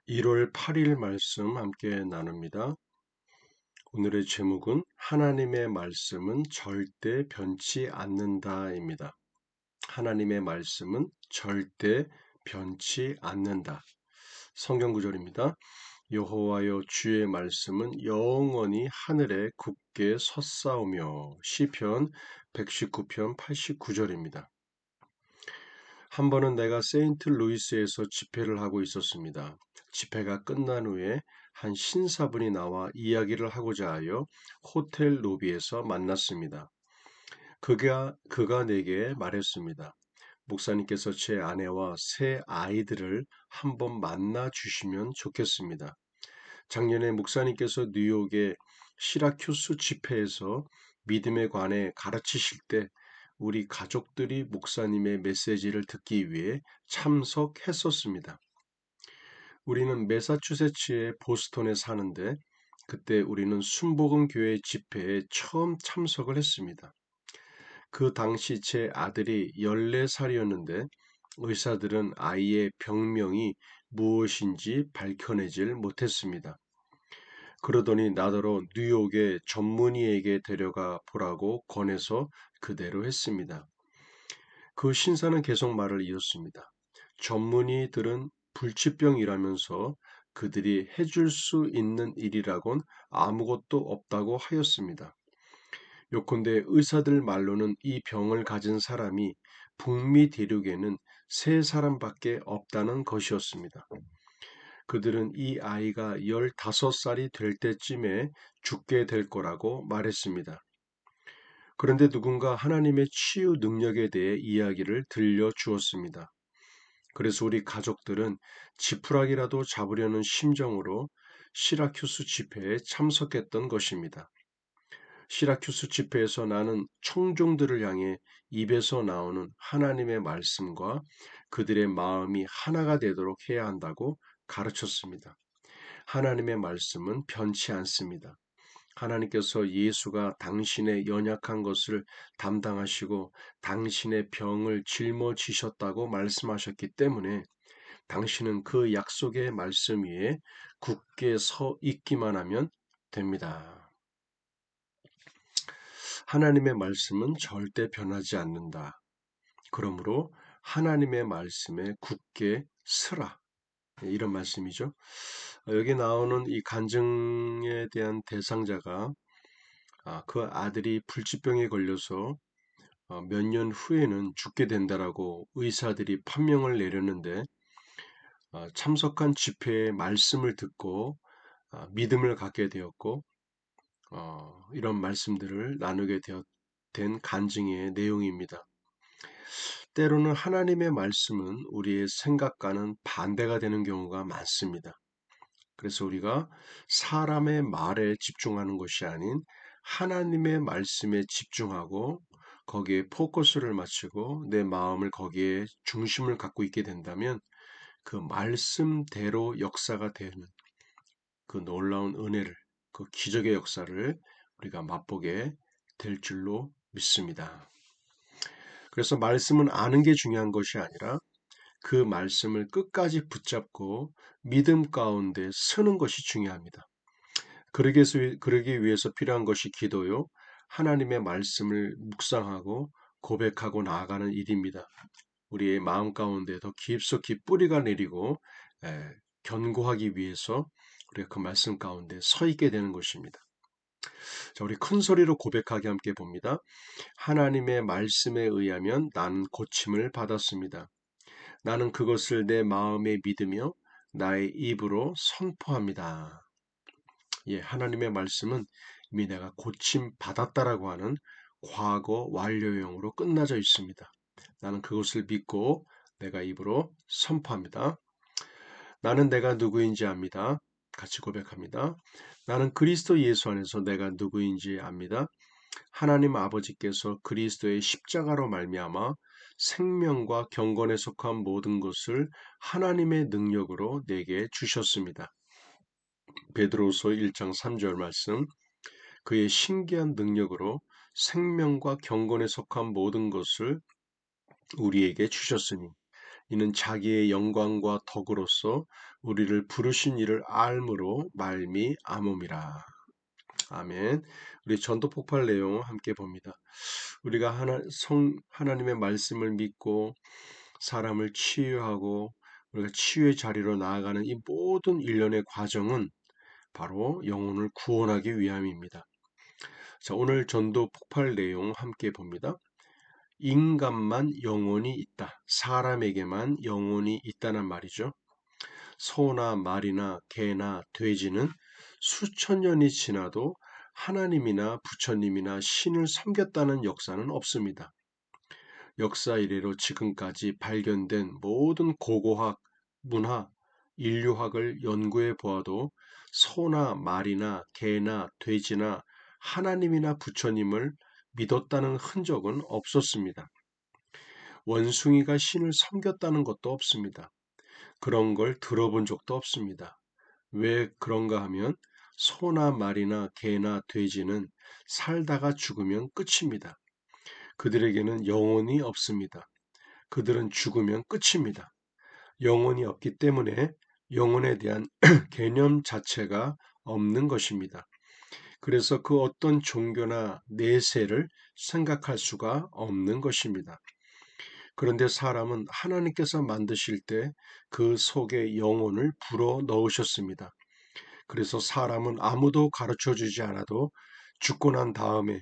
1월 8일 말씀 함께 나눕니다. 오늘의 제목은 하나님의 말씀은 절대 변치 않는다입니다. 하나님의 말씀은 절대 변치 않는다. 성경 구절입니다. 여호와여 주의 말씀은 영원히 하늘에 굳게 섰사오며 시편 119편 89절입니다. 한 번은 내가 세인트루이스에서 집회를 하고 있었습니다. 집회가 끝난 후에 한 신사분이 나와 이야기를 하고자 하여 호텔 로비에서 만났습니다. 그가 내게 말했습니다. 목사님께서 제 아내와 새 아이들을 한번 만나 주시면 좋겠습니다. 작년에 목사님께서 뉴욕의 시라큐스 집회에서 믿음에 관해 가르치실 때 우리 가족들이 목사님의 메시지를 듣기 위해 참석했었습니다. 우리는 매사추세츠의 보스턴에 사는데 그때 우리는 순복음 교회 집회에 처음 참석을 했습니다. 그 당시 제 아들이 14살이었는데 의사들은 아이의 병명이 무엇인지 밝혀내질 못했습니다. 그러더니 나더러 뉴욕의 전문의에게 데려가 보라고 권해서 그대로 했습니다. 그 신사는 계속 말을 이었습니다. 전문의들은 불치병이라면서 그들이 해줄 수 있는 일이라곤 아무것도 없다고 하였습니다. 요컨대 의사들 말로는 이 병을 가진 사람이 북미 대륙에는 3사람밖에 없다는 것이었습니다. 그들은 이 아이가 15살이 될 때쯤에 죽게 될 거라고 말했습니다. 그런데 누군가 하나님의 치유 능력에 대해 이야기를 들려주었습니다. 그래서 우리 가족들은 지푸라기라도 잡으려는 심정으로 시라큐스 집회에 참석했던 것입니다. 시라큐스 집회에서 나는 청중들을 향해 입에서 나오는 하나님의 말씀과 그들의 마음이 하나가 되도록 해야 한다고 가르쳤습니다. 하나님의 말씀은 변치 않습니다. 하나님께서 예수가 당신의 연약한 것을 담당하시고 당신의 병을 짊어지셨다고 말씀하셨기 때문에 당신은 그 약속의 말씀 위에 굳게 서 있기만 하면 됩니다. 하나님의 말씀은 절대 변하지 않는다. 그러므로 하나님의 말씀에 굳게 서라. 이런 말씀이죠. 여기 나오는 이 간증에 대한 대상자가 그 아들이 불치병에 걸려서 몇 년 후에는 죽게 된다라고 의사들이 판명을 내렸는데 참석한 집회의 말씀을 듣고 믿음을 갖게 되었고 이런 말씀들을 나누게 된 간증의 내용입니다. 때로는 하나님의 말씀은 우리의 생각과는 반대가 되는 경우가 많습니다. 그래서 우리가 사람의 말에 집중하는 것이 아닌 하나님의 말씀에 집중하고 거기에 포커스를 맞추고 내 마음을 거기에 중심을 갖고 있게 된다면 그 말씀대로 역사가 되는 그 놀라운 은혜를, 그 기적의 역사를 우리가 맛보게 될 줄로 믿습니다. 그래서 말씀은 아는 게 중요한 것이 아니라 그 말씀을 끝까지 붙잡고 믿음 가운데 서는 것이 중요합니다. 그러기 위해서 필요한 것이 기도요. 하나님의 말씀을 묵상하고 고백하고 나아가는 일입니다. 우리의 마음 가운데 더 깊숙이 뿌리가 내리고 견고하기 위해서 우리가 그 말씀 가운데 서 있게 되는 것입니다. 자, 우리 큰 소리로 고백하게 함께 봅니다. 하나님의 말씀에 의하면 나는 고침을 받았습니다. 나는 그것을 내 마음에 믿으며 나의 입으로 선포합니다. 예, 하나님의 말씀은 이미 내가 고침 받았다라고 하는 과거 완료형으로 끝나져 있습니다. 나는 그것을 믿고 내가 입으로 선포합니다. 나는 내가 누구인지 압니다. 같이 고백합니다. 나는 그리스도 예수 안에서 내가 누구인지 압니다. 하나님 아버지께서 그리스도의 십자가로 말미암아 생명과 경건에 속한 모든 것을 하나님의 능력으로 내게 주셨습니다. 베드로서 1장 3절 말씀, 그의 신기한 능력으로 생명과 경건에 속한 모든 것을 우리에게 주셨으니 이는 자기의 영광과 덕으로서 우리를 부르신 이를 알므로 말미암음이라. 아멘. 우리 전도 폭발 내용 함께 봅니다. 우리가 하나님의 말씀을 믿고 사람을 치유하고 우리가 치유의 자리로 나아가는 이 모든 일련의 과정은 바로 영혼을 구원하기 위함입니다. 자, 오늘 전도 폭발 내용 함께 봅니다. 인간만 영혼이 있다. 사람에게만 영혼이 있다는 말이죠. 소나 말이나 개나 돼지는 수천 년이 지나도 하나님이나 부처님이나 신을 섬겼다는 역사는 없습니다. 역사 이래로 지금까지 발견된 모든 고고학, 문화, 인류학을 연구해 보아도 소나 말이나 개나 돼지나 하나님이나 부처님을 믿었다는 흔적은 없었습니다. 원숭이가 신을 섬겼다는 것도 없습니다. 그런 걸 들어본 적도 없습니다. 왜 그런가 하면 소나 말이나 개나 돼지는 살다가 죽으면 끝입니다. 그들에게는 영혼이 없습니다. 그들은 죽으면 끝입니다. 영혼이 없기 때문에 영혼에 대한 개념 자체가 없는 것입니다. 그래서 그 어떤 종교나 내세를 생각할 수가 없는 것입니다. 그런데 사람은 하나님께서 만드실 때 그 속에 영혼을 불어 넣으셨습니다. 그래서 사람은 아무도 가르쳐 주지 않아도 죽고 난 다음에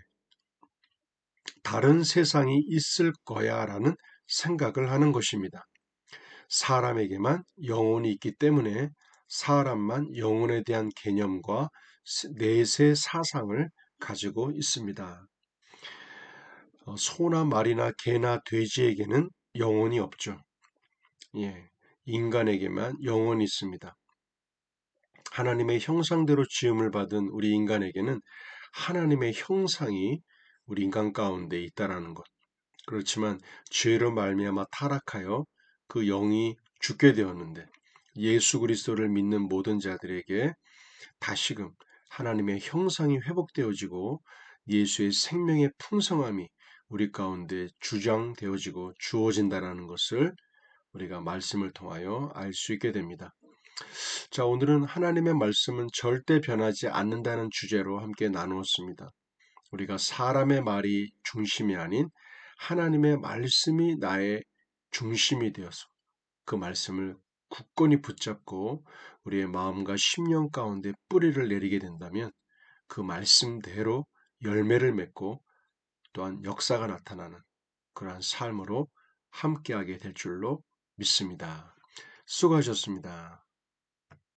다른 세상이 있을 거야 라는 생각을 하는 것입니다. 사람에게만 영혼이 있기 때문에 사람만 영혼에 대한 개념과 내세 사상을 가지고 있습니다. 소나 말이나 개나 돼지에게는 영혼이 없죠. 예, 인간에게만 영혼이 있습니다. 하나님의 형상대로 지음을 받은 우리 인간에게는 하나님의 형상이 우리 인간 가운데 있다라는 것. 그렇지만 죄로 말미암아 타락하여 그 영이 죽게 되었는데 예수 그리스도를 믿는 모든 자들에게 다시금 하나님의 형상이 회복되어지고 예수의 생명의 풍성함이 우리 가운데 주장되어지고 주어진다라는 것을 우리가 말씀을 통하여 알 수 있게 됩니다. 자, 오늘은 하나님의 말씀은 절대 변하지 않는다는 주제로 함께 나누었습니다. 우리가 사람의 말이 중심이 아닌 하나님의 말씀이 나의 중심이 되어서 그 말씀을 굳건히 붙잡고 우리의 마음과 심령 가운데 뿌리를 내리게 된다면 그 말씀대로 열매를 맺고 또한 역사가 나타나는 그러한 삶으로 함께하게 될 줄로 믿습니다. 수고하셨습니다.